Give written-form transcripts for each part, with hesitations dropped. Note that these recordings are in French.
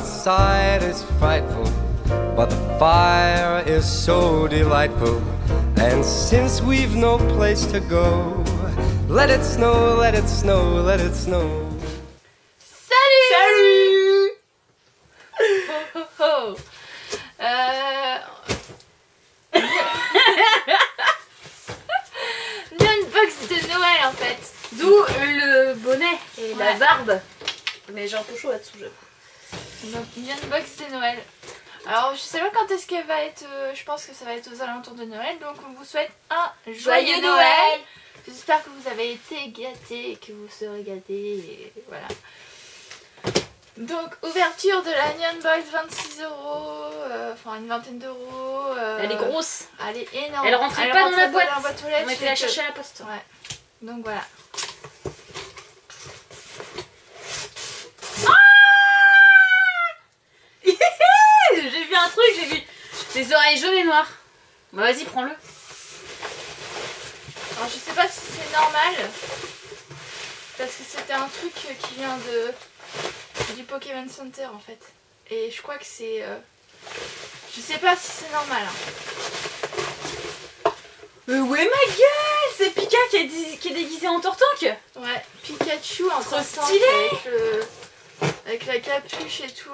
outside is frightful, but the fire is so delightful. And since we've no place to go, let it snow, let it snow, let it snow. Salut! Salut! Oh, oh, oh. Une unbox de Noël en fait. D'où le bonnet et la Ouais. barbe. Mais j'ai un peu chaud là-dessous, j'avoue. Donc une unbox de Noël. Alors je sais pas quand est-ce qu'elle va être, je pense que ça va être aux alentours de Noël. Donc on vous souhaite un joyeux Noël. J'espère que vous avez été gâtés et que vous serez gâtés. Et voilà. Donc ouverture de la Neon Box, 26 €, enfin une vingtaine d'euros. Elle est grosse. Elle est énorme. Elle rentrait pas dans la boîte. Aux lettres. On a été la chercher à la poste. Ouais. Donc voilà. J'ai vu un truc, j'ai vu des oreilles jaunes et noires. Bah vas-y, prends-le. Alors je sais pas si c'est normal. Parce que c'était un truc qui vient du Pokémon Center en fait. Et je crois que c'est... Je sais pas si c'est normal. Hein. Mais ouais ma gueule, c'est Pika qui est déguisé en Tortank. Ouais, Pikachu en Trop Tortank stylé. avec la capuche et tout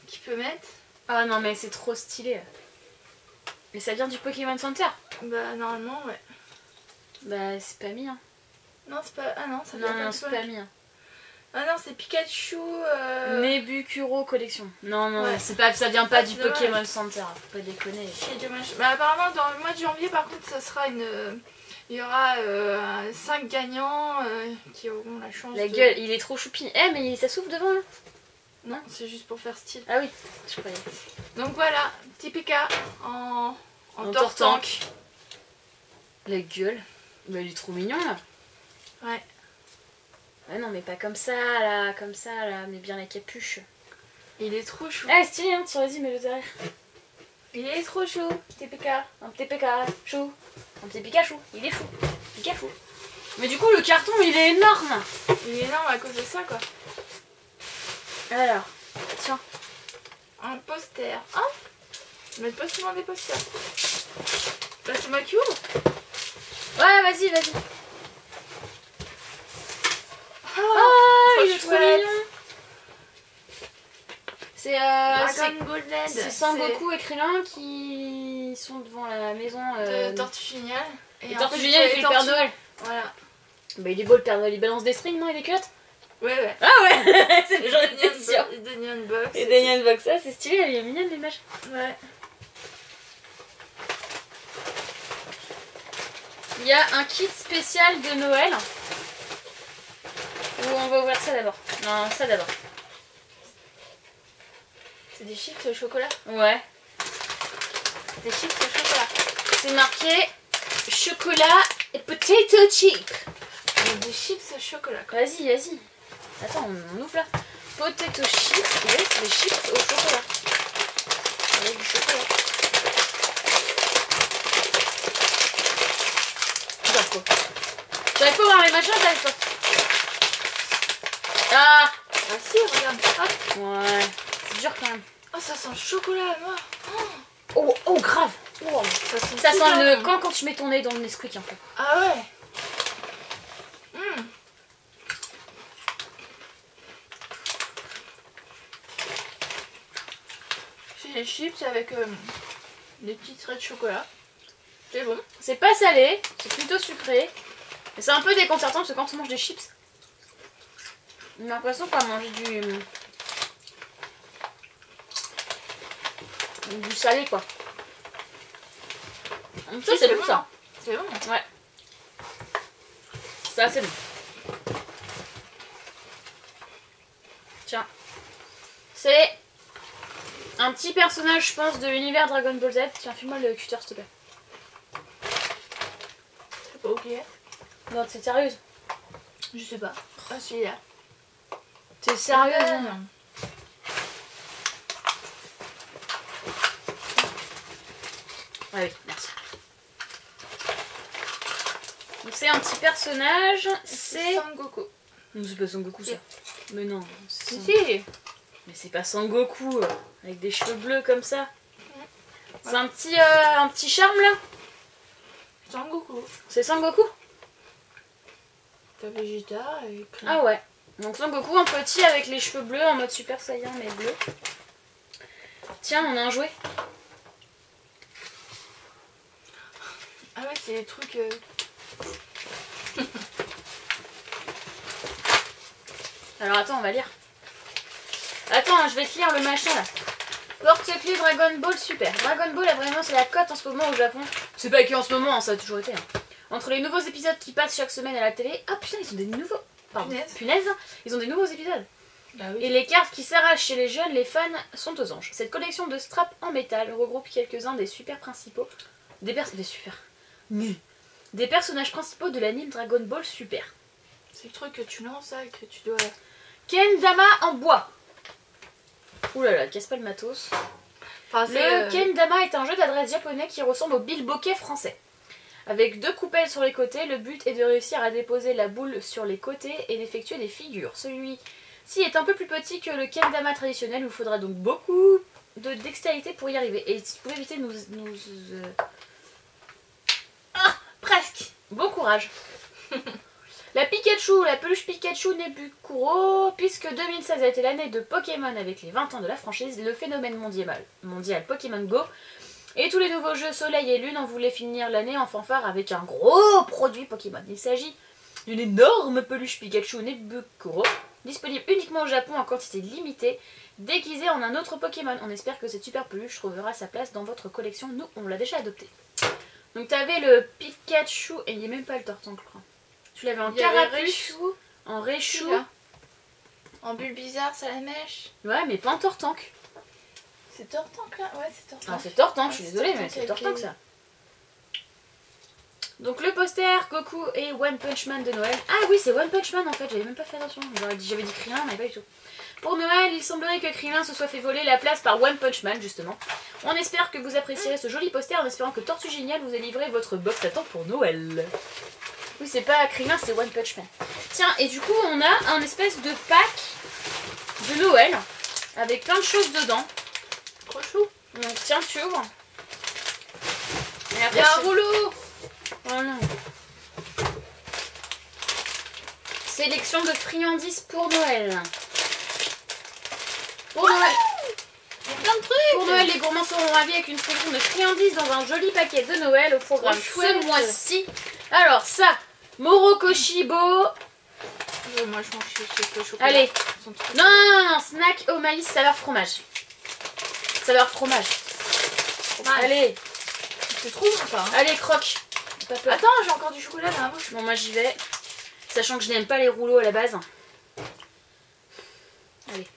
qu'il peut mettre. Ah non mais c'est trop stylé. Mais ça vient du Pokémon Center. Bah normalement ouais. Bah c'est pas mis hein. Non c'est pas... Ah non ça vient Non, pas c'est de pas mis hein. Ah non c'est Pikachu... Nebukuro collection. Non non, Ouais. c'est pas, ça vient pas du dommage. Pokémon Center, faut pas déconner. C'est dommage. Bah apparemment dans le mois de janvier par contre ça sera une... Il y aura 5 gagnants qui auront la chance La de... gueule, il est trop choupi. Eh mais ça souffle devant là. Non c'est juste pour faire style. Ah oui, je croyais. Donc voilà, petit Pika en En Tortank. Tortank. La gueule. Bah il est trop mignon là. Ouais. Ah non mais pas comme ça là, mais bien la capuche. Il est trop chou. Ah stylé hein, tiens vas-y mets-le derrière. Il est trop chou, petit Pika. Un petit Pikachu. Un petit Pikachu, il est fou. Pikachu. Mais du coup le carton il est énorme. Il est énorme à cause de ça quoi. Alors, tiens. Un poster. Ah, mais pas souvent des posters. Bah c'est moi qui ouvre. Ouais vas-y, vas-y. Oh, il est trop mignon. C'est Dragon Ball Z. c'est Sangoku et Krillin qui sont devant la maison de Tortue Géniale. Et en Tortue fait, Géniale, il c'est fait les le Père tortues. Noël. Voilà. Bah il est beau le Père Noël, il balance des strings, non? Il est cut. Ouais. Ah ouais. C'est le genre Des de sûr. Neon Box. Et des Neon Box, ça c'est stylé, elle est mignonne l'image. Ouais. Il y a un kit spécial de Noël. Ou on va ouvrir ça d'abord. Non, ça d'abord. C'est des chips au chocolat. Ouais. Des chips au chocolat. C'est marqué chocolat et potato chip. Des chips au chocolat quoi. Vas-y, vas-y. Attends, on ouvre là. Potato chip. Ouais, c'est des chips au chocolat. Avec du chocolat. J'arrive pas à voir les machins, t'arrives pas. Ah. Ah si, regarde. Hop. Ouais. C'est dur quand même. Oh ça sent le chocolat noir. Oh, oh grave. Oh. Ça sent super le bon. quand tu mets ton nez dans le Nesquik un peu. Ah ouais. C'est des chips avec des petits traits de chocolat. C'est bon. C'est pas salé, c'est plutôt sucré. Mais c'est un peu déconcertant parce que quand on mange des chips, on a l'impression qu'on mange du salé quoi. Ça c'est bon ça. C'est bon. Ouais. Ça c'est bon. Tiens. C'est un petit personnage je pense de l'univers Dragon Ball Z. Tiens, file-moi le cutter s'il te plaît. C'est pas ok. Non, t'es sérieuse? Je sais pas. Ah celui-là. T'es sérieuse? Non. Ah oui, merci. Donc c'est un petit personnage, c'est... Sangoku. Non, c'est pas Son Goku ça. Si. Mais non, c'est Si Son... si. Mais c'est pas Sangoku avec des cheveux bleus comme ça. C'est un petit charme là. Sangoku. C'est Sangoku? T'as Vegeta et Ah ouais. Donc Sangoku en petit avec les cheveux bleus en mode Super Saiyan mais bleu. Tiens, on a un jouet. Ah ouais, c'est les trucs... Alors attends, on va lire. Attends, je vais te lire le machin là. Porte-clés Dragon Ball Super. Dragon Ball, vraiment, c'est la cote en ce moment au Japon. C'est pas que en ce moment, hein, ça a toujours été. Hein. Entre les nouveaux épisodes qui passent chaque semaine à la télé. Ah putain, ils ont des nouveaux. Pardon. Punaise. Ils ont des nouveaux épisodes. Bah oui. Et les cartes qui s'arrachent chez les jeunes, les fans sont aux anges. Cette collection de straps en métal regroupe quelques-uns des super principaux. Des personnages principaux de l'anime Dragon Ball Super. C'est le truc que tu lances ça et que tu dois... Kendama en bois. Ouh là là, casse pas le matos. Enfin, Le Kendama est un jeu d'adresse japonais qui ressemble au bilboquet français. Avec 2 coupelles sur les côtés, le but est de réussir à déposer la boule sur les côtés et d'effectuer des figures. Celui-ci est un peu plus petit que le Kendama traditionnel, il vous faudra donc beaucoup de dextérité pour y arriver. Et si vous pouvez éviter de nous... Ah, presque. Bon courage. La peluche Pikachu Nebukuro, puisque 2016 a été l'année de Pokémon avec les 20 ans de la franchise, le phénomène mondial Pokémon Go, et tous les nouveaux jeux Soleil et Lune, on voulait finir l'année en fanfare avec un gros produit Pokémon. Il s'agit d'une énorme peluche Pikachu Nebukuro, disponible uniquement au Japon en quantité limitée, déguisée en un autre Pokémon. On espère que cette super peluche trouvera sa place dans votre collection, nous on l'a déjà adopté. Donc t'avais le Pikachu, et il n'y a même pas le Tortank je crois. Tu l'avais en carapuce, en Raichu, en Bulbizarre, Salamèche. Ouais, mais pas en Tortank. C'est Tortank là? Ouais, c'est Tortank. Ah, c'est Tortank, je suis désolée, mais c'est Tortank ça. Donc le poster Goku et One Punch Man de Noël. Ah oui, c'est One Punch Man en fait, j'avais même pas fait attention. J'avais dit Krillin, mais pas du tout. Pour Noël, il semblerait que Krillin se soit fait voler la place par One Punch Man, justement. On espère que vous apprécierez ce joli poster en espérant que Tortue Géniale vous ait livré votre box à temps pour Noël. Oui, c'est pas Krillin, c'est One Punch Man. Tiens, et du coup, on a un espèce de pack de Noël avec plein de choses dedans. Trop chou. Donc, tiens, tu ouvres. Et Il y a un rouleau. Voilà. Sélection de friandises pour Noël. Pour Noël. Il y a plein de trucs. Pour Noël, les gourmands seront ravis avec une sélection de friandises dans un joli paquet de Noël au programme ce mois-ci. Alors ça, Morokoshi-bo. Moi je mange chez chocolat. Allez. Non, snack au maïs saveur fromage. Saveur fromage. Allez. Tu trouves ou pas hein? Allez, croque. Pas peur. Attends, j'ai encore du chocolat dans la bouche. Bon, moi j'y vais. Sachant que je n'aime pas les rouleaux à la base. Allez.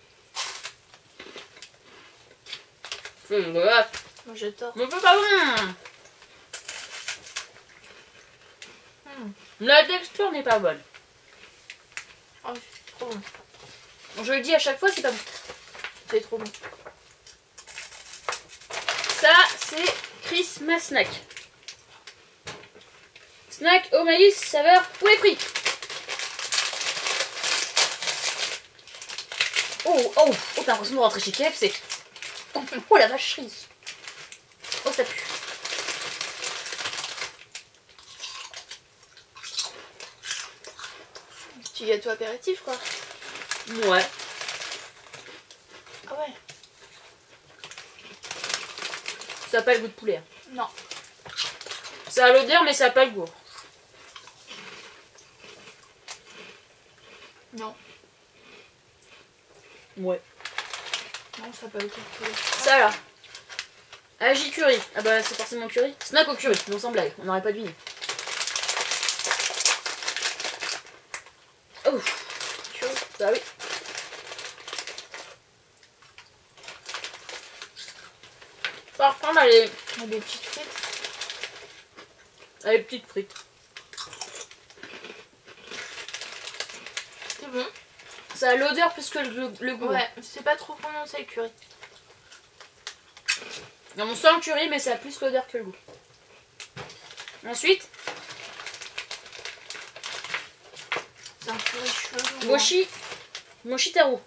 Moi je tords. Mais c'est pas bon. La texture n'est pas bonne. Oh, c'est trop bon. Je le dis à chaque fois, c'est pas bon. C'est trop bon. Ça, c'est Christmas Snack. Snack au maïs, saveur poulet frit. Oh, t'as l'impression de rentrer chez KFC. Oh la vacherie. Oh, ça pue. Petit gâteau apéritif quoi. Ouais. Ah ouais. Ça n'a pas le goût de poulet. Hein. Non. Ça a l'odeur, mais ça n'a pas le goût. Non. Ouais. Non, ça n'a pas le goût de poulet. Ça là. Agi curry. Ah bah c'est forcément curry. Snack au curry, non sans blague, on n'aurait pas deviné. Oh, curry. Bah oui. Par contre, elle est... Il y a des petites frites. Elle est petite frite. C'est bon. Ça a l'odeur plus que le goût. Ouais, c'est pas trop prononcé le curry. On sent le curry, mais ça a plus l'odeur que le goût. Ensuite, C'est un curry chelou. Mochi Taro.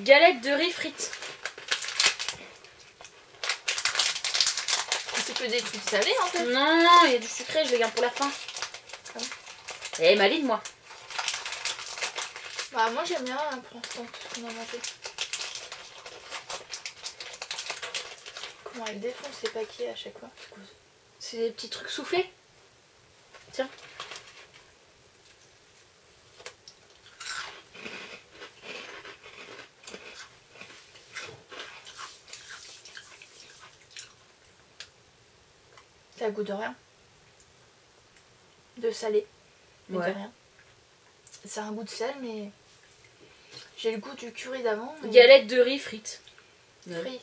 Galette de riz frites. C'est que des trucs salés en fait. Non, il y a du sucré, je les garde pour la fin. Eh, maline, moi. Bah moi j'aime bien pour l'instant tout ce qu'on a mangé. Comment elle défonce les paquets à chaque fois. C'est des petits trucs soufflés. Tiens. Ça goûte de rien. De salé. Mais Ouais. de rien. C'est un goût de sel mais j'ai le goût du curry d'avant. Mais... Galette de riz frites. Frit.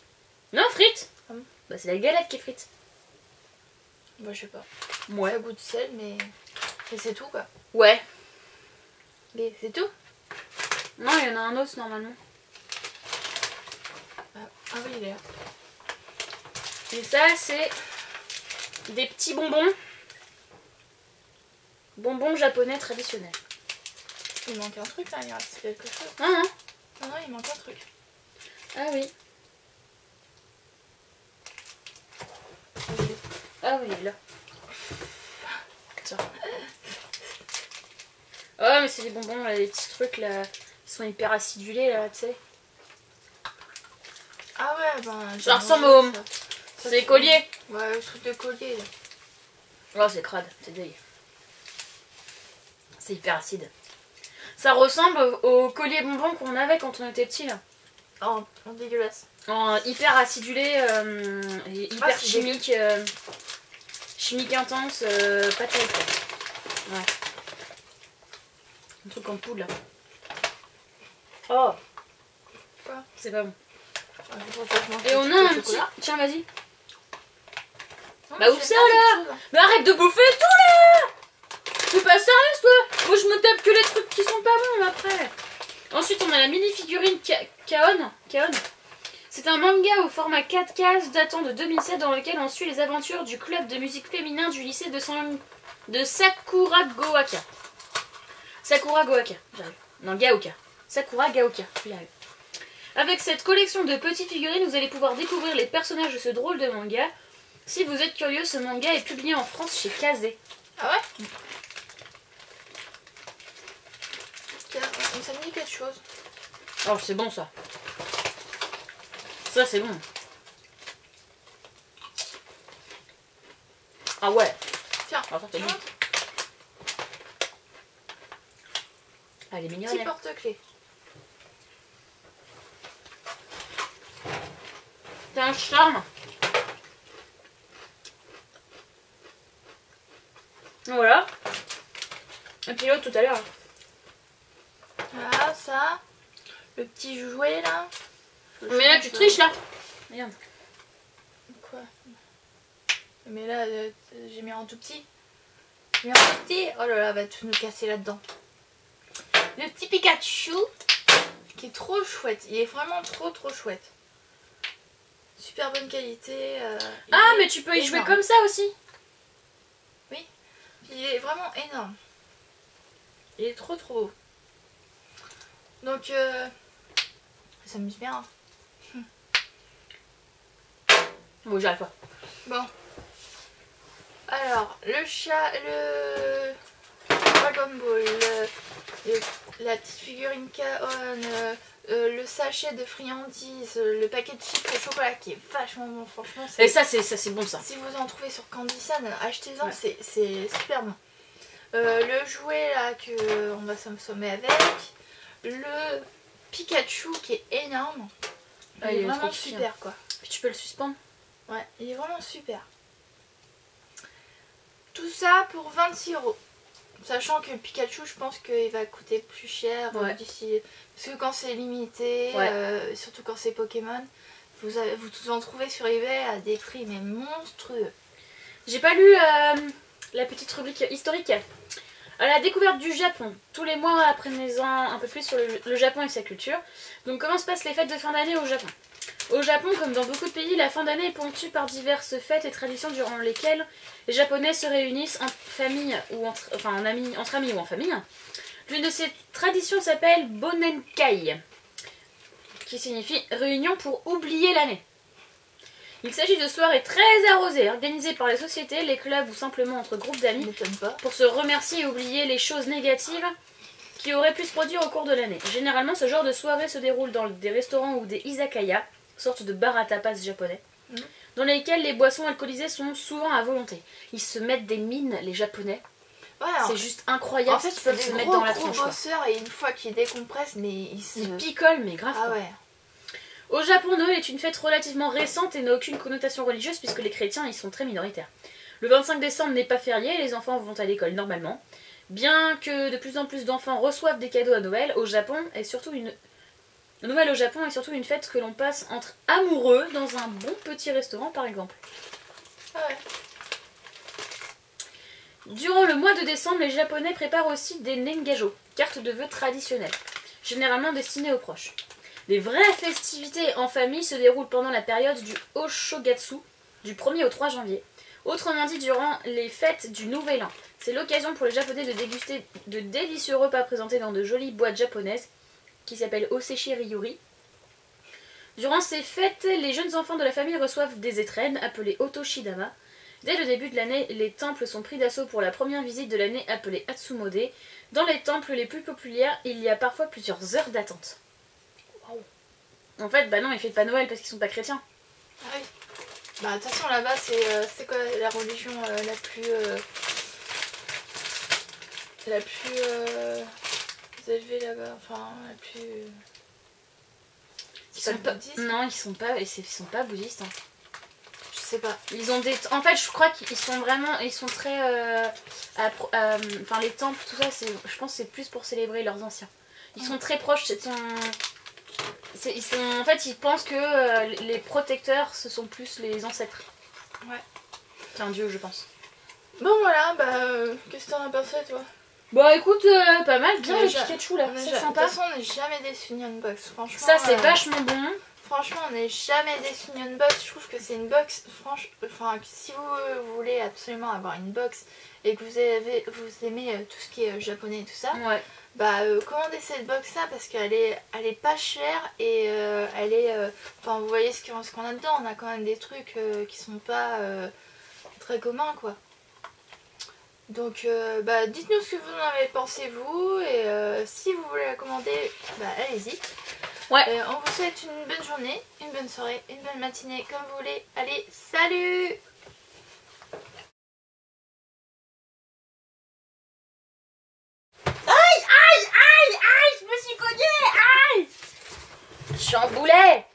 Non, frites. Hum. Bah, c'est la galette qui est frite. Bah je sais pas. Ouais. Ça goûte de sel mais c'est tout quoi. Ouais. Mais c'est tout. Non, il y en a un autre normalement. Ah oui il est là. Et ça, c'est des petits bonbons. Bonbons japonais traditionnels. Il manque un truc là, il reste quelque chose. Ah, hein. Non, il manque un truc. Ah oui. Ah oui, il est là. Tiens. Oh, mais c'est des bonbons, là, les petits trucs là. Ils sont hyper acidulés là, tu sais. Ah ouais, ben. Ça ressemble au. Ça, C'est des colliers. Ouais, le truc de collier. Là. Oh, c'est crade, c'est dégueu. C'est hyper acide. Ça ressemble au collier bonbons qu'on avait quand on était petit là. Oh, dégueulasse. En hyper acidulé, et hyper c'est chimique. Chimique intense, pas terrible. Ouais. Un truc en poudre là. Oh. Quoi? C'est pas bon. Ouais, faut pas que je mange Et du on a truc au un petit. chocolat. Tiens, vas-y. Non, Bah, mais ouvre j'aime ça, bien là. cette chose, hein. Mais arrête de bouffer tout là. T'es pas sérieuse toi? Moi je me tape que les trucs qui sont pas bons après. Ensuite on a la mini figurine Kaon. C'est un manga au format 4 cases datant de 2007 dans lequel on suit les aventures du club de musique féminin du lycée de Sakuragaoka. Sakuragaoka, j'arrive. Non, Gaoka. Sakuragaoka, j'y arrive. Avec cette collection de petites figurines, vous allez pouvoir découvrir les personnages de ce drôle de manga. Si vous êtes curieux, ce manga est publié en France chez Kazé. Ah ouais? Tiens, ça me dit quelque chose. Oh, c'est bon ça. Ça, c'est bon. Ah ouais. Tiens, Ah, ça, c'est tu bon. montres? Ah, elle est mignonne. Petit elle. porte-clés. C'est un charme. Voilà. Et puis l'autre tout à l'heure. Voilà, ça. Le petit jouet là. Mais là, tu triches là. Regarde. Quoi? Mais là, j'ai mis en tout petit. J'ai mis en tout petit. Oh là là, va tout nous casser là-dedans. Le petit Pikachu qui est trop chouette. Il est vraiment trop chouette. Super bonne qualité. Ah, mais tu peux y jouer énorme. comme ça aussi. Il est vraiment énorme. Il est trop beau. Donc, ça s'amuse bien. Hein. Bon, j'arrive pas. Bon. Alors, le chat, le Dragon Ball, la petite figurine Kaon, le sachet de friandises, le paquet de chips au chocolat qui est vachement bon, franchement. Et ça, c'est bon ça. Si vous en trouvez sur Candysan, achetez-en, Ouais. c'est super bon. Le jouet là que on va s'assommer avec, le Pikachu qui est énorme. Ah, il est il est vraiment trop super quoi. Puis tu peux le suspendre. Ouais, il est vraiment super. Tout ça pour 26 €. Sachant que le Pikachu, je pense qu'il va coûter plus cher Ouais. d'ici. Parce que quand c'est limité, Ouais. surtout quand c'est Pokémon, vous en trouvez sur eBay à des prix mais monstrueux. J'ai pas lu la petite rubrique historique. À la découverte du Japon. Tous les mois, apprenez-en un peu plus sur le Japon et sa culture. Donc, comment se passent les fêtes de fin d'année au Japon? Au Japon, comme dans beaucoup de pays, la fin d'année est ponctuée par diverses fêtes et traditions durant lesquelles les Japonais se réunissent en famille ou entre amis ou en famille. L'une de ces traditions s'appelle Bonenkai. qui signifie réunion pour oublier l'année. Il s'agit de soirées très arrosées, organisées par les sociétés, les clubs ou simplement entre groupes d'amis, pour se remercier et oublier les choses négatives qui auraient pu se produire au cours de l'année. Généralement, ce genre de soirée se déroule dans des restaurants ou des izakaya, sorte de bar à tapas japonais, dans lesquels les boissons alcoolisées sont souvent à volonté. Ils se mettent des mines, les japonais. Ouais, c'est juste incroyable. En fait, ils peuvent se mettre dans la tronche. Bosseurs, et une fois qu'ils décompressent, mais ils picolent, mais grave. Ah ouais. Au Japon, Noël est une fête relativement récente et n'a aucune connotation religieuse puisque les chrétiens y sont très minoritaires. Le 25 décembre n'est pas férié et les enfants vont à l'école normalement. Bien que de plus en plus d'enfants reçoivent des cadeaux à Noël, Noël au Japon est surtout une fête que l'on passe entre amoureux dans un bon petit restaurant par exemple. Ah ouais. Durant le mois de décembre, les Japonais préparent aussi des nengajo, cartes de vœux traditionnelles, généralement destinées aux proches. Les vraies festivités en famille se déroulent pendant la période du Oshogatsu, du 1er au 3 janvier. Autrement dit, durant les fêtes du Nouvel An. C'est l'occasion pour les Japonais de déguster de délicieux repas présentés dans de jolies boîtes japonaises, qui s'appellent Osechi Ryuri. Durant ces fêtes, les jeunes enfants de la famille reçoivent des étrennes, appelées Otoshidama. Dès le début de l'année, les temples sont pris d'assaut pour la première visite de l'année appelée Atsumode. Dans les temples les plus populaires, il y a parfois plusieurs heures d'attente. Wow. En fait, bah non, ils fêtent pas Noël parce qu'ils sont pas chrétiens. Ah oui. Bah de toute façon là-bas, c'est quoi la religion la plus élevée là-bas, enfin la plus... Ils sont pas bouddhistes. Non, ils sont pas bouddhistes. Hein. Je sais pas. Ils ont des... En fait, je crois qu'ils sont vraiment... Ils sont très... Enfin, les temples, tout ça, je pense que c'est plus pour célébrer leurs anciens. Ils sont très proches. En fait, ils pensent que les protecteurs, ce sont plus les ancêtres. Ouais. Qu'un dieu, je pense. Bon, voilà, bah... qu'est-ce que t'en as pensé, toi? Bah écoute, pas mal, bien le Pikachu là, c'est sympa. De toute façon, on n'est jamais déçu ni unbox, franchement. Ça, c'est vachement bon. Franchement, on n'est jamais déçu ni unbox. Je trouve que c'est une box, enfin, si vous voulez absolument avoir une box et que vous aimez tout ce qui est japonais et tout ça, ouais. Bah commandez cette box là parce qu'elle est pas chère et elle est... Enfin, vous voyez ce qu'on a dedans, on a quand même des trucs qui sont pas très communs, quoi. Donc bah dites-nous ce que vous en avez pensé vous et si vous voulez la commander, bah allez-y. Ouais. On vous souhaite une bonne journée, une bonne soirée, une bonne matinée, comme vous voulez. Allez, salut! Aïe, aïe, aïe, aïe, je me suis cognée, aïe! Je suis en boulet!